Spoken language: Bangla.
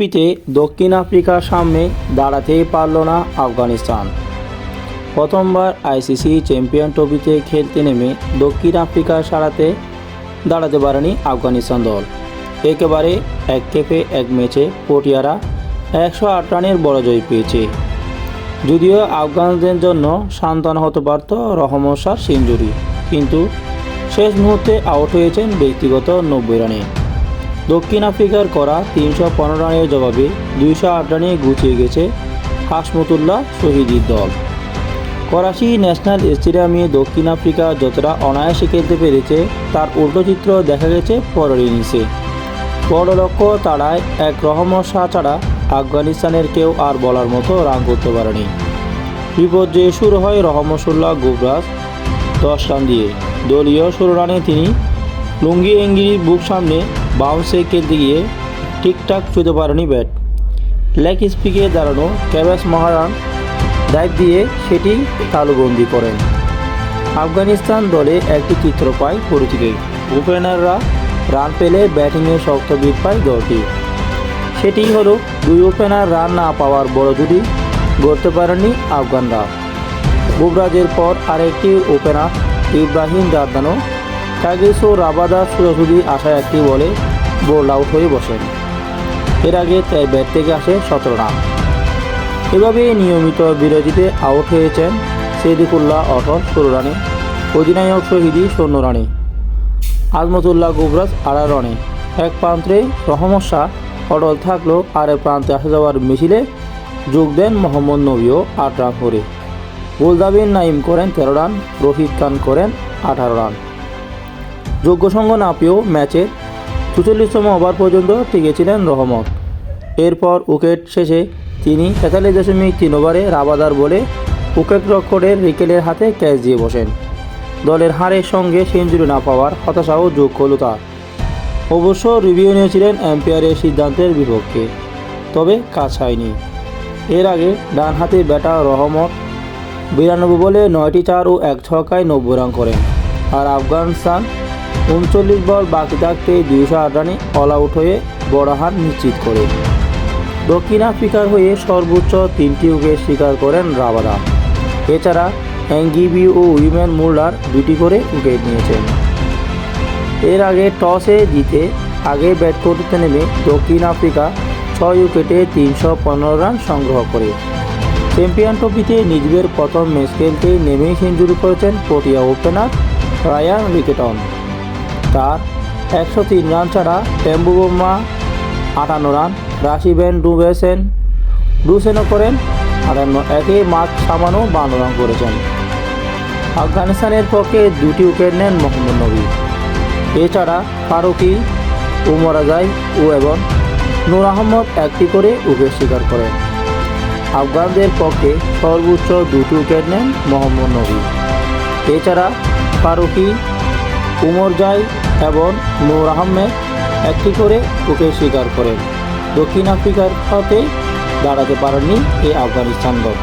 ট্রফিতে দক্ষিণ আফ্রিকার সামনে দাঁড়াতেই পারল না আফগানিস্তান। প্রথমবার আইসিসি চ্যাম্পিয়ন ট্রফিতে খেলতে নেমে দক্ষিণ আফ্রিকার সারাতে দাঁড়াতে পারেনি আফগানিস্তান দল। একেবারে এককেপে এক ম্যাচে পটিয়ারা 108 রানের বড় জয় পেয়েছে। যদিও আফগানদের জন্য সান্ত্বনা হতে পারত রহমত শাহর সেঞ্চুরি, কিন্তু শেষ মুহূর্তে আউট হয়েছেন ব্যক্তিগত 90 রানে। দক্ষিণ আফ্রিকার করা 315 রানের জবাবে 208 রানে গুছিয়ে গেছে হাশমতুল্লাহ শহীদের দল। করাচি ন্যাশনাল স্টেডিয়ামে দক্ষিণ আফ্রিকা যতটা অনায়াসে খেলতে পেরেছে, তার উল্টো চিত্র দেখা গেছে পরের ইনিংসে। বড় লক্ষ্য তাড়ায় এক রহমত শাহ ছাড়া আফগানিস্তানের কেউ আর বলার মতো রান করতে পারেনি। বিপর্যয়ে শুরু হয় রহমতুল্লাহ গুবরাজ 10 রান দিয়ে। দলীয় 16 রানে তিনি লুঙ্গি এঙ্গিরি বুক সামনে বাউন্সে খেলতে গিয়ে ঠিকঠাক ছুঁতে পারেনি ব্যাট। লেগ স্পিকে দাঁড়ানো ক্যাবেস মহারান ডাইভ দিয়ে সেটি তালুবন্দি করেন। আফগানিস্তান দলে একটি চিত্র পায় পরিচিতি। ওপেনাররা রান পেলে ব্যাটিংয়ে শক্ত ভিড় পায় দলটি। সেটি হলো দুই ওপেনার রান না পাওয়ার বড় জুটি গড়তে পারেনি আফগানরা। গুবরাজের পর আরেকটি ওপেনার ইব্রাহিম জারদানো কাগিসো রাবাদার সোজাসুজি আসা একটি বলে বোল্ড আউট হয়ে বসেন। এর আগে তাই ব্যাট থেকে আসে 17 রান। এভাবে নিয়মিত বিরতিতে আউট হয়েছেন সিদ্দিকুল্লাহ অটল 16 রানে, অধিনায়ক শহীদি 14 রানে, আজমতুল্লাহ গুবরাজ 18 রানে। এক প্রান্তে রহমত শাহ অটল থাকলেও আরেক প্রান্তে আসা যাওয়ার মিছিলে যোগ দেন মোহাম্মদ নবীও 8 রান করে। গোলদাবিন নাইম করেন 13 রান, রশিদ খান করেন 18 রান। যোগ্য সঙ্গ না পেয়েও ম্যাচের 44তম ওভার পর্যন্ত টিকেছিলেন রহমত। এরপর উইকেট শেষে তিনি 43.3 ওভারে রাবাদার বলে উইকেট রক্ষকের রিকেলের হাতে ক্যাচ দিয়ে বসেন। দলের হারের সঙ্গে সেঞ্চুরি না পাওয়ার হতাশাও যোগ হল তার। অবশ্য রিভিউ নিয়েছিলেন এম্পায়ারের সিদ্ধান্তের বিপক্ষে, তবে কাজ হয়নি। এর আগে ডান হাতে ব্যাটার রহমত 92 বলে 9টি 4 ও 1 ছক্কায় 90 রান করেন। আর আফগানিস্তান 39 বল বাকি থাকতে 208 রানে অল আউট হয়ে বড় হার নিশ্চিত করে। দক্ষিণ আফ্রিকার হয়ে সর্বোচ্চ 3টি উইকেট শিকার করেন রাবাদা। এছাড়া হ্যাঙ্গিবি ও উইমেন মুলার 2টি করে উইকেট নিয়েছেন। এর আগে টসে জিতে আগে ব্যাট করতে নেমে দক্ষিণ আফ্রিকা 6 উইকেটে 315 রান সংগ্রহ করে চ্যাম্পিয়ন ট্রফিতে নিজেদের প্রথম ম্যাচ খেলতে নেমেই সেঞ্চুরি করেছেন পটিয়া ওপেনার রায়ান রিকেটন। তার 103 রান ছাড়া টেম্বুবোমা 58 রান, রাশি ভ্যান ডুসেনও করেন 58, একে মার্ক সামানো 52 রান করেছেন। আফগানিস্তানের পক্ষে 2টি উইকেট নেন মোহাম্মদ নবী। এছাড়া ফারুকি, উমর আজাই এবং নূর আহমদ একটি করে উইকেট শিকার করেন। আফগানদের পক্ষে সর্বোচ্চ 2টি উইকেট নেন মোহাম্মদ নবী। এছাড়া ফারুকি, উমর জাই এবং নূর আহমেদ একটি করে উইকেট শিকার করেন। দক্ষিণ আফ্রিকার হাতে দাঁড়াতে পারেননি এই আফগানিস্তান দল।